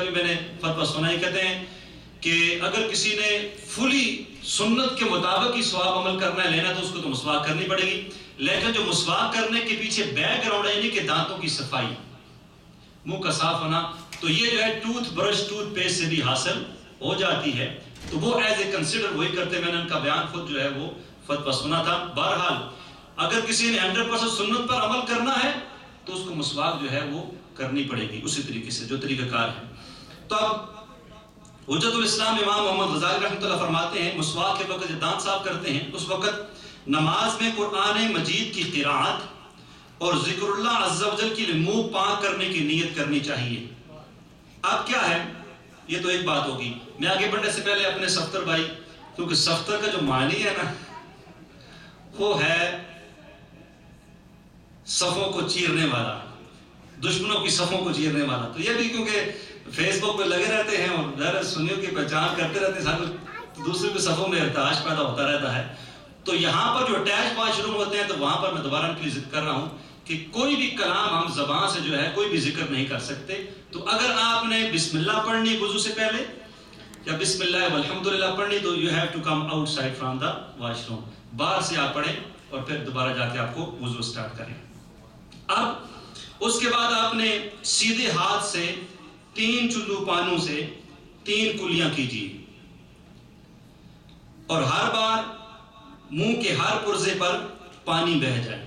کا بھی میں نے فتویٰ سنا ہی، کہتے ہیں کہ اگر کسی نے فلی سنت کے مطابق ہی سواب عمل کرنا ہے، لینا، تو اس کو تو مسواک کرنی پڑے گی، لیکن جو مسواک کرنے کے پیچھے بیک گراؤنڈ ہے، یعنی کہ دانتوں کی صفائی، منہ کا صاف ہونا، تو یہ جو ہے ٹوتھ برش ٹوتھ پیسٹ سے بھی حاصل ہو جاتی ہے، تو وہ ایز اے کنسیڈر وہی کرتے ہیں۔ میں نے ان کا بیان خود جو ہے وہ فتویٰ سنا تھا۔ بہرحال اگر کسی نے 100% سنت پر عمل کرنا ہے تو اس کو مسواک جو ہے وہ کرنی پڑے گی اسی طریقے سے جو طریقہ کار ہے۔ تو اب حجت الاسلام امام محمد غزالی رحمۃ اللہ فرماتے ہیں مسواک کے وقت جب دانت صاف کرتے ہیں اس وقت نماز میں قرآن مجید کی قرأت اور ذکر اللہ عز و جل کے لیے منہ پاک کرنے کی نیت کرنی چاہیے۔ اب کیا ہے، یہ تو ایک بات ہوگی۔ میں آگے بڑھنے سے پہلے اپنے صفتر بھائی، کیونکہ صفتر کا جو معنی ہے نا وہ ہے صفوں کو چیرنے والا، دشمنوں کی صفوں کو چیرنے والا۔ تو یہ بھی کیونکہ فیس بک پہ لگے رہتے ہیں اور ظاہر سنیوں کی پہچان کرتے رہتے ہیں، ساتھ دوسرے کے صفوں میں ارتعاش پیدا ہوتا رہتا ہے۔ تو یہاں پر جو اٹیچ واش روم ہوتے ہیں تو وہاں پر میں دوبارہ ان کے لیے ذکر کر رہا ہوں کہ کوئی بھی کلام ہم زبان سے جو ہے کوئی بھی ذکر نہیں کر سکتے۔ تو اگر آپ نے بسم اللہ پڑھنی وضو سے پہلے یا بسم اللہ والحمدللہ پڑھنی تو you have to come outside from the washroom, باہر سے آپ پڑھیں اور پھر دوبارہ جا کے آپ کو وضو سٹارٹ کریں۔ اب اس کے بعد آپ نے سیدھے ہاتھ سے 3 چلو پانوں سے 3 کلیاں کیجیے اور ہر بار منہ کے ہر پرزے پر پانی بہہ جائے،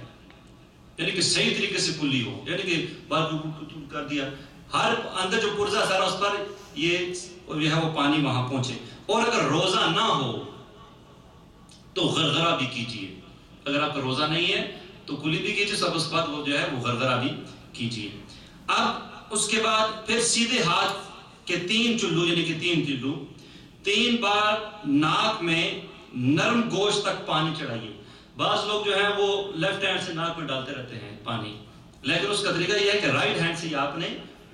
یعنی کہ صحیح طریقے سے کلی ہو، یعنی کہ بار کر دیا، ہر اندر جو پرزا سارا اس پر یہ ہے وہ پانی وہاں پہنچے۔ اور اگر روزہ نہ ہو تو غرغرہ بھی کیجیے، اگر آپ کا روزہ نہیں ہے تو کلی بھی کیجیے، سب اس بعد وہ جو ہے وہ غرغرہ بھی کیجیے۔ اب اس کے بعد پھر سیدھے ہاتھ کے 3 چلو یعنی کہ 3 چلو 3 بار ناک میں نرم گوشت تک پانی چڑھائیے۔ بعض لوگ جو ہیں وہ لیفٹ ہینڈ سے ناک میں ڈالتے رہتے ہیں پانی، لیکن اس کا طریقہ یہ ہے کہ رائٹ ہینڈ سے آپ نے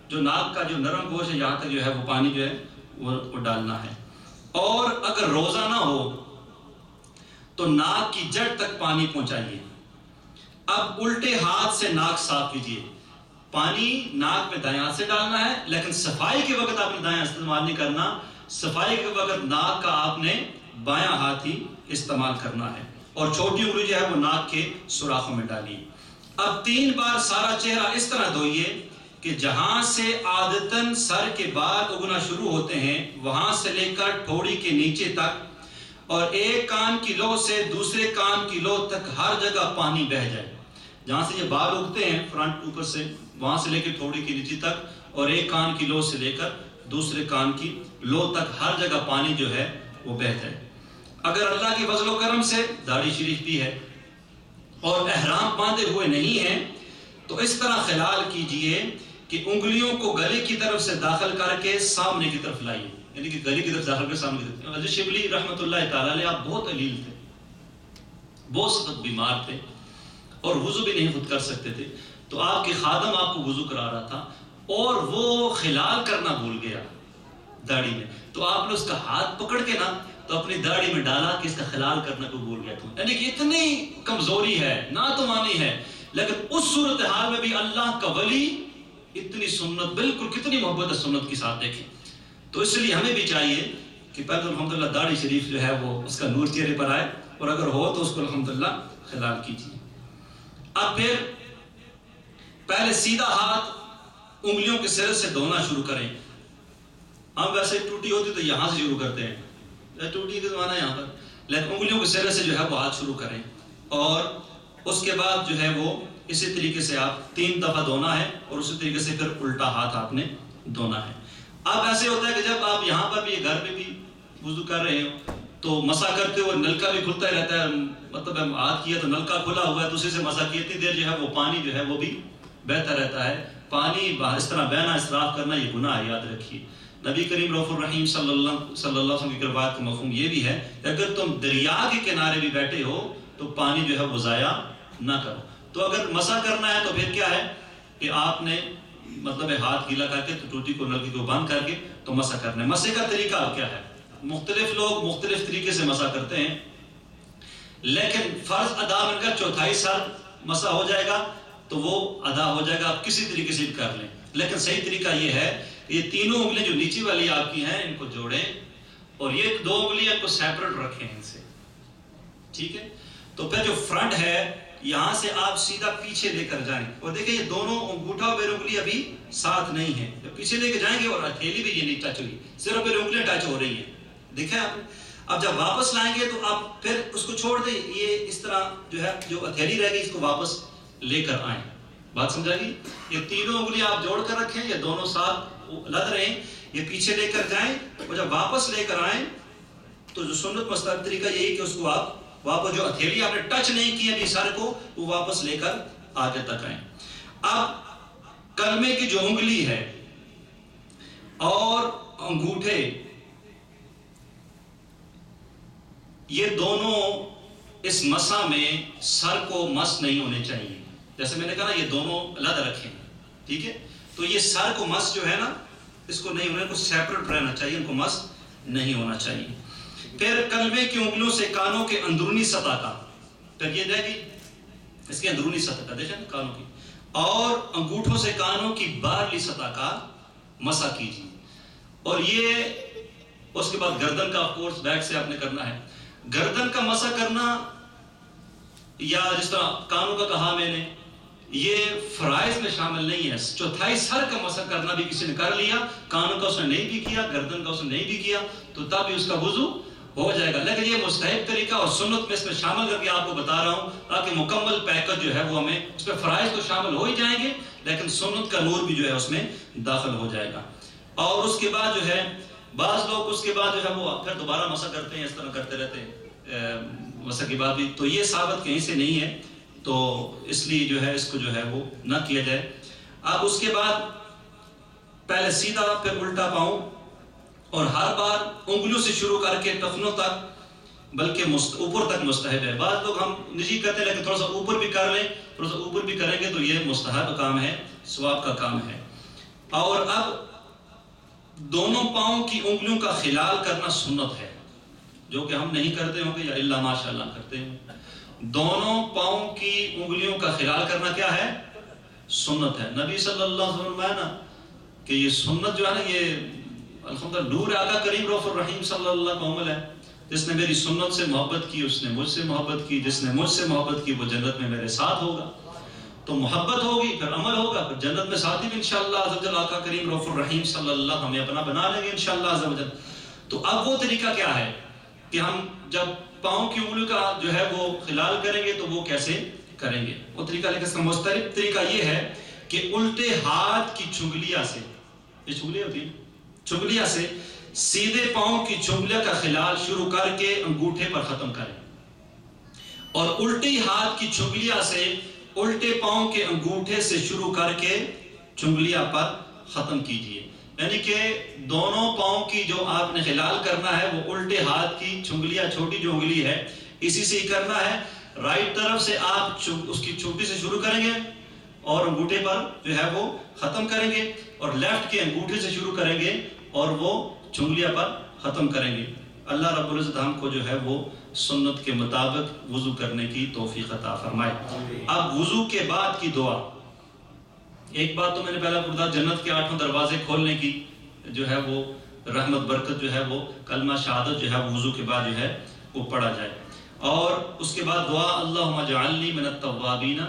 جو ناک کا جو نرم گوشت ہے یہاں تک جو ہے وہ پانی جو ہے وہ ڈالنا ہے۔ اور اگر روزہ نہ ہو تو ناک کی جڑ تک پانی پہنچائیے۔ اب الٹے ہاتھ سے ناک صاف کیجیے، پانی ناک میں دائیں ہاتھ سے ڈالنا ہے، لیکن صفائی کے وقت آپ نے دائیں استعمال نہیں کرنا، صفائی کے وقت ناک کا آپ نے بایاں ہاتھ ہی استعمال کرنا ہے، اور چھوٹی انگلی جو ہے وہ ناک کے سوراخوں میں ڈالیے۔ اب 3 بار سارا چہرہ اس طرح دھوئیے کہ جہاں سے عادتاً سر کے بال اگنا شروع ہوتے ہیں وہاں سے لے کر ٹھوڑی کے نیچے تک، اور ایک کان کی لو سے دوسرے کان کی لو تک ہر جگہ پانی بہہ جائے۔ جہاں سے یہ بال اگتے ہیں فرنٹ اوپر سے وہاں سے لے کے ٹھوڑی کے نیچے تک، اور ایک کان کی لو سے لے کر دوسرے کان کی لو تک ہر جگہ پانی جو ہے وہ بہہ جائے۔ اگر اللہ کی فضل و کرم سے داڑھی شریف بھی ہے اور احرام باندھے ہوئے نہیں ہیں تو اس طرح خلال کیجئے کہ انگلیوں کو گلے کی طرف سے داخل کر کے سامنے کی طرف لائیے، یعنی کہ گلے کی طرف داخل کر سامنے کی طرف۔ حضرت شبلی رحمۃ اللہ تعالیٰ علیہ آپ بہت علیل تھے، بہت سخت بیمار تھے اور وضو بھی نہیں خود کر سکتے تھے، تو آپ کے خادم آپ کو وضو کرا رہا تھا اور وہ خلال کرنا بھول گیا داڑھی میں، تو آپ نے اس کا ہاتھ پکڑ کے نا تو اپنی داڑھی میں ڈالا کہ اس کا خلال کرنا کو بھول گیا تھا۔ یعنی کہ اتنی کمزوری ہے، ناتوانی ہے، لیکن اس صورتحال میں بھی اللہ کا ولی اتنی سنت، بالکل کتنی محبت سنت کے ساتھ دیکھیں۔ تو اس لیے ہمیں بھی چاہیے کہ پہلے الحمدللہ داڑھی شریف جو ہے وہ اس کا نور چہرے پر آئے، اور اگر ہو تو اس کو الحمدللہ خلال کیجیے۔ اب پھر پہلے سیدھا ہاتھ انگلیوں کے سرے سے دھونا شروع کریں۔ ہم ویسے ٹوٹی ہوتی تو یہاں سے شروع کرتے ہیں، ٹوٹی کا زمانہ یہاں پر، لیکن انگلیوں کے سرے سے جو ہے وہ ہاتھ شروع کریں، اور اس کے بعد جو ہے وہ اسی طریقے سے آپ 3 دفعہ دھونا ہے، اور اسی طریقے سے پھر الٹا ہاتھ آپ نے دھونا ہے۔ اب ایسے ہوتا ہے کہ جب آپ یہاں پر بھی گھر میں بھی وضو کر رہے ہو تو مسا کرتے ہوئے نلکا بھی کھلتا ہی رہتا ہے، مطلب ہاتھ کیا تو نلکا کھلا ہوا ہے تو اسی سے مسا کی اتنی دیر جو ہے وہ پانی جو ہے وہ بھی بہتا رہتا ہے۔ پانی اس طرح بہنا اسراف کرنا یہ گناہ ہے، یاد رکھیے۔ نبی کریم رؤوف الرحیم صلی اللہ علیہ وسلم کی روایت کا مفہوم یہ بھی ہے کہ اگر تم دریا کے کنارے بھی بیٹھے ہو تو پانی جو ہے وہ ضائع نہ کرو۔ تو اگر مسا کرنا ہے تو پھر کیا ہے کہ آپ نے مطلب ہاتھ گیلا کر کے تو ٹوٹی کو نلکی کو بند کر کے تو مسا کرنا ہے۔ مسے کا طریقہ کیا ہے؟ مختلف لوگ مختلف طریقے سے مسا کرتے ہیں، لیکن فرض ادا من کا 1/4 سر مسا ہو جائے گا تو وہ ادا ہو جائے گا، آپ کسی طریقے سے کر لیں، لیکن صحیح طریقہ یہ ہے یہ تینوں انگلیاں جو نیچے والی آپ کی ہیں ان کو جوڑیں اور یہ 2 انگلیاں کو سیپریٹ رکھیں ان سے، ٹھیک ہے؟ تو پھر جو فرنٹ ہے یہاں سے آپ سیدھا پیچھے لے کر جائیں اور دیکھیں یہ دونوں انگوٹھا اور بیر انگلی ابھی ساتھ نہیں ہے، جب پیچھے لے کے جائیں گے اور ہتھیلی بھی یہ نہیں ٹچ ہوئی، صرف بیر انگلیاں ٹچ ہو رہی ہیں، دیکھیں آپ نے؟ اب جب واپس لائیں گے تو آپ پھر اس کو چھوڑ دیں، یہ اس طرح جو ہے جو ہتھیلی رہ گئی اس کو واپس لے کر آئیں، بات سمجھا گی؟ یہ تینوں انگلیاں آپ جوڑ کر رکھیں، یہ دونوں ساتھ لگ رہے ہیں، یہ پیچھے لے کر جائیں اور جب واپس لے کر آئیں تو جو سنت مستحب طریقہ یہی کہ اس کو آپ واپس جو ہتھیلی آپ نے ٹچ نہیں کی ابھی سر کو وہ واپس لے کر آگے تک آئیں۔ اب کلمے کی جو انگلی ہے اور انگوٹھے یہ دونوں اس مسح میں سر کو مس نہیں ہونے چاہیے، جیسے میں نے کہا یہ دونوں علیحدہ رکھیں، ٹھیک ہے؟ تو یہ سر کو مس جو ہے نا اس کو نہیں ہونا، ان کو سیپریٹ رہنا چاہیے، ان کو مس نہیں ہونا چاہیے۔ پھر کلمے کی انگلیوں سے کانوں کے اندرونی سطح کا، پھر یہ رہے گی اس کے اندرونی سطح کا، دیکھیں کانوں کی، اور انگوٹھوں سے کانوں کی باہرلی سطح کا مسح کیجیے، اور یہ اس کے بعد گردن کا کورس بیک سے آپ نے کرنا ہے۔ گردن کا مسح کرنا یا جس طرح کانوں کا کہا میں نے یہ فرائض میں شامل نہیں ہے، چوتھائی سر کا مسح کرنا بھی کسی نے کر لیا، کانوں کا اس نے نہیں بھی کیا، گردن کا اس نے نہیں بھی کیا تو تب بھی اس کا وضو ہو جائے گا، لیکن یہ مستحب طریقہ اور سنت میں اس میں شامل کر کے آپ کو بتا رہا ہوں تاکہ مکمل پیکج جو ہے وہ ہمیں اس میں فرائض تو شامل ہو ہی جائیں گے لیکن سنت کا نور بھی جو ہے اس میں داخل ہو جائے گا۔ اور اس کے بعد جو ہے بعض لوگ اس کے بعد جو ہے وہ پھر دوبارہ مسح کرتے ہیں، اس طرح کرتے رہتے ہیں مسح کے بعد بھی، تو یہ ثابت کہیں سے نہیں ہے، تو اس لیے جو ہے اس کو جو ہے وہ نہ کیا جائے۔ اب اس کے بعد پہلے سیدھا پھر الٹا پاؤں اور ہر بار انگلیوں سے شروع کر کے ٹخنوں تک بلکہ اوپر تک مستحب ہے۔ بعض لوگ ہم نجی کرتے ہیں لیکن تھوڑا سا اوپر بھی کر لیں، تھوڑا سا اوپر بھی کریں گے تو یہ مستحب کام ہے، ثواب کا کام ہے۔ اور اب دونوں پاؤں کی انگلیوں کا خلال کرنا سنت ہے، جو کہ ہم نہیں کرتے ہوں گے یا اللہ ماشاءاللہ کرتے ہیں۔ دونوں پاؤں کی انگلیوں کا خلال کرنا کیا ہے؟ سنت ہے۔ نبی صلی اللہ علیہ وسلم نے نا کہ یہ سنت جو ہے نا یہ الحمدللہ نور آقا کریم رؤوف الرحیم صلی اللہ علیہ وسلم ہے، جس نے میری سنت سے محبت کی اس نے مجھ سے محبت کی، جس نے مجھ سے محبت کی وہ جنت میں میرے ساتھ ہوگا۔ تو محبت ہوگی پھر عمل ہوگا، پھر جنت میں ساتھی بھی انشاءاللہ عز و جل آقا کریم رؤوف الرحیم صلی اللہ ہمیں اپنا بنا لیں گے انشاءاللہ عز و جل۔ تو اب وہ طریقہ کیا ہے کہ ہم جب پاؤں کی انگلیوں کا جو ہے وہ خلال کریں گے تو وہ کیسے کریں گے؟ وہ طریقہ لیکن اس کا مختلف طریقہ یہ ہے کہ الٹے ہاتھ کی چنگلیاں سے، یہ چنگلیاں ہوتی ہیں، چنگلیاں سے سیدھے پاؤں کی چنگلیاں کا خلال شروع کر کے انگوٹھے پر ختم کریں، اور الٹی ہاتھ کی چنگلیاں سے الٹے پاؤں کے انگوٹھے سے شروع کر کے چنگلیاں پر ختم کیجئے۔ یعنی کہ دونوں پاؤں کی جو آپ نے خلال کرنا ہے وہ الٹے ہاتھ کی چنگلیاں، چھوٹی جو انگلی ہے اسی سے ہی کرنا ہے۔ رائٹ طرف سے آپ اس کی چھوٹی سے شروع کریں گے اور انگوٹھے پر جو ہے وہ ختم کریں گے، اور لیفٹ کے انگوٹھے سے شروع کریں گے اور وہ چنگلیاں پر ختم کریں گے۔ اللہ رب العزت ہم کو جو ہے وہ سنت کے مطابق وضو کرنے کی توفیق عطا فرمائے۔ اب وضو کے بعد کی دعا، ایک بات تو میں نے پہلا بتا، جنت کے 8 دروازے کھولنے کی جو ہے وہ رحمت برکت جو ہے وہ کلمہ شہادت جو ہے وضو کے بعد جو ہے وہ پڑھا جائے، اور اس کے بعد دعا اللہم اجعلنی من التوابین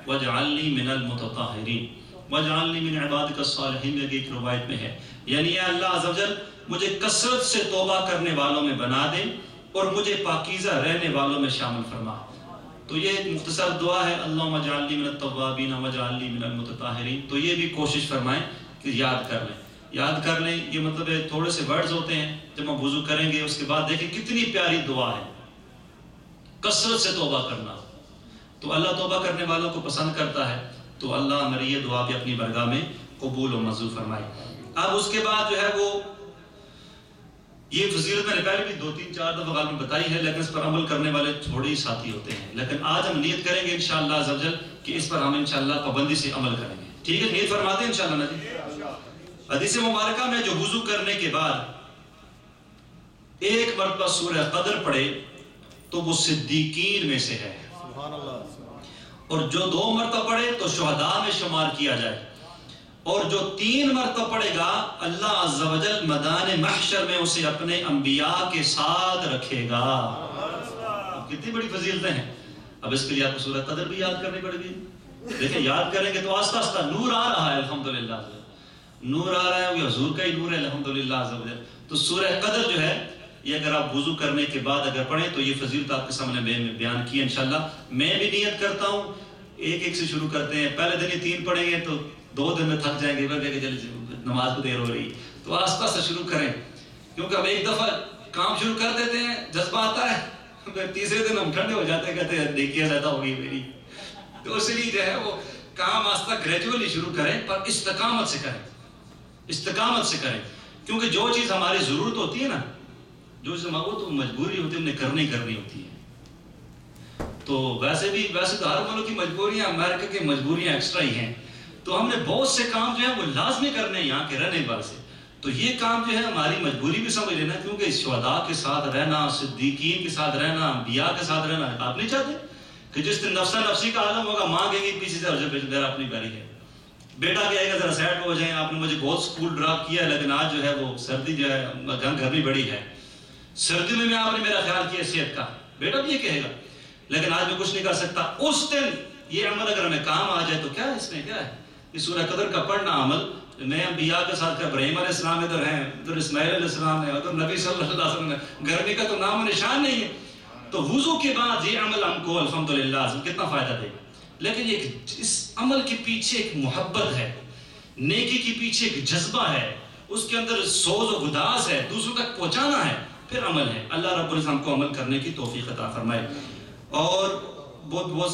واجعلنی من المتطہرین واجعلنی من عبادک الصالحین، ایک روایت میں ہے، یعنی اے اللہ عز و جل مجھے کثرت سے توبہ کرنے والوں میں بنا دے اور مجھے پاکیزہ رہنے والوں میں شامل فرما۔ تو یہ ایک مختصر دعا ہے، اللہم اجعلنی من التوابین واجعلنی من المتطہرین۔ تو یہ بھی کوشش فرمائیں کہ یاد کر لیں، یاد کر لیں، یہ مطلب ہے تھوڑے سے ورڈز ہوتے ہیں، جب ہم وضو کریں گے اس کے بعد دیکھیں کتنی پیاری دعا ہے، کثرت سے توبہ کرنا، تو اللہ توبہ کرنے والوں کو پسند کرتا ہے، تو اللہ ہماری یہ دعا بھی اپنی بارگاہ میں قبول و منظور فرمائے۔ اب اس کے بعد جو ہے وہ یہ فضیلت میں نے پہلے بھی 2-3-4 دفعہ غالباً بتائی ہے، لیکن اس پر عمل کرنے والے تھوڑے ہی ساتھی ہوتے ہیں، لیکن آج ہم نیت کریں گے انشاءاللہ عز و جل کہ اس پر ہم انشاءاللہ پابندی سے عمل کریں گے، ٹھیک ہے؟ نیت فرماتے ہیں انشاءاللہ نا جی۔ حدیث مبارکہ میں جو وضو کرنے کے بعد ایک مرتبہ سورہ قدر پڑھے تو وہ صدیقین میں سے ہے، اور جو 2 مرتبہ پڑھے تو شہداء میں شمار کیا جائے، اور جو 3 مرتبہ پڑھے گا اللہ عز و جل میدان محشر میں اسے اپنے انبیاء کے ساتھ رکھے گا. کتنی بڑی فضیلتیں ہیں. اب اس کے لیے آپ کو سورہ قدر بھی یاد کرنی پڑے گی. دیکھیں یاد کریں گے تو آہستہ آہستہ نور آ رہا ہے. الحمدللہ نور آ رہا ہے. وہ حضور کا ہی نور ہے الحمدللہ. تو سورہ قدر جو ہے یہ اگر آپ وضو کرنے کے بعد اگر پڑھیں تو یہ فضیلت آپ کے سامنے میں بیان کی انشاءاللہ. میں بھی نیت کرتا ہوں ایک سے شروع کرتے ہیں. پہلے دن یہ 3 پڑھیں گے تو 2 دن میں تھک جائیں گے. نماز کو دیر ہو رہی تو آہستہ سے شروع کریں, کیونکہ اب ایک دفعہ کام شروع کر دیتے ہیں جذبہ آتا ہے, پھر تیسرے دن ہم ٹھنڈے ہو جاتے ہیں, کہتے ہیں دیکھیے زیادہ ہوگی میری. تو اس لیے جو ہے وہ کام آہستہ گریجولی شروع کریں, پر استقامت سے کریں, استقامت سے کریں. کیونکہ جو چیز ہماری ضرورت ہوتی ہے نا, جو چیز وہ تو مجبوری ہوتی ہے, ہم نے کرنی ہوتی ہے. تو ویسے تو ہر ملک کی مجبوریاں, امریکہ کی مجبوریاں ایکسٹرا ہی ہیں. تو ہم نے بہت سے کام جو ہیں وہ لازمی کرنے ہیں یہاں کے رہنے والے سے. تو یہ کام جو ہے ہماری مجبوری بھی سمجھ لینا, کیونکہ شہداء کے ساتھ رہنا, صدیقین کے ساتھ رہنا, انبیاء کے ساتھ رہنا. آپ نہیں چاہتے کہ جس دن نفسا نفسی کا عالم ہوگا ماں کہے گی پیچھے سے میرا اپنی باری ہے, بیٹا کہے گا ذرا سیٹ ہو جائیں, آپ نے مجھے بہت اسکول ڈراپ کیا لیکن آج جو ہے وہ سردی جو ہے گرمی بڑی ہے, سردی میں آپ نے میرا خیال کیا صحت کا, بیٹا بھی یہ کہے گا. لیکن آج میں کچھ نہیں کر سکتا. اس دن یہ عمل اگر ہمیں کام آ جائے تو کیا ہے, اس میں کیا ہے. یہ سورہ قدر کا پڑھنا عمل, میں انبیاء کے ساتھ ابراہیم علیہ السلام ادھر ہیں, ادھر اسماعیل علیہ السلام ہے, ادھر نبی صلی اللہ علیہ وسلم ہے, گرمی کا تو نام و نشان نہیں ہے. تو وضو کے بعد یہ عمل ہم کو الحمدللہ کتنا فائدہ دے گا. لیکن یہ اس عمل کے پیچھے ایک محبت ہے, نیکی کے پیچھے ایک جذبہ ہے, اس کے اندر سوز و گداز ہے, دوسروں تک پہنچانا ہے, پھر عمل ہے. اللہ رب العزت ہم کو عمل کرنے کی توفیق عطا فرمائے. اور بہت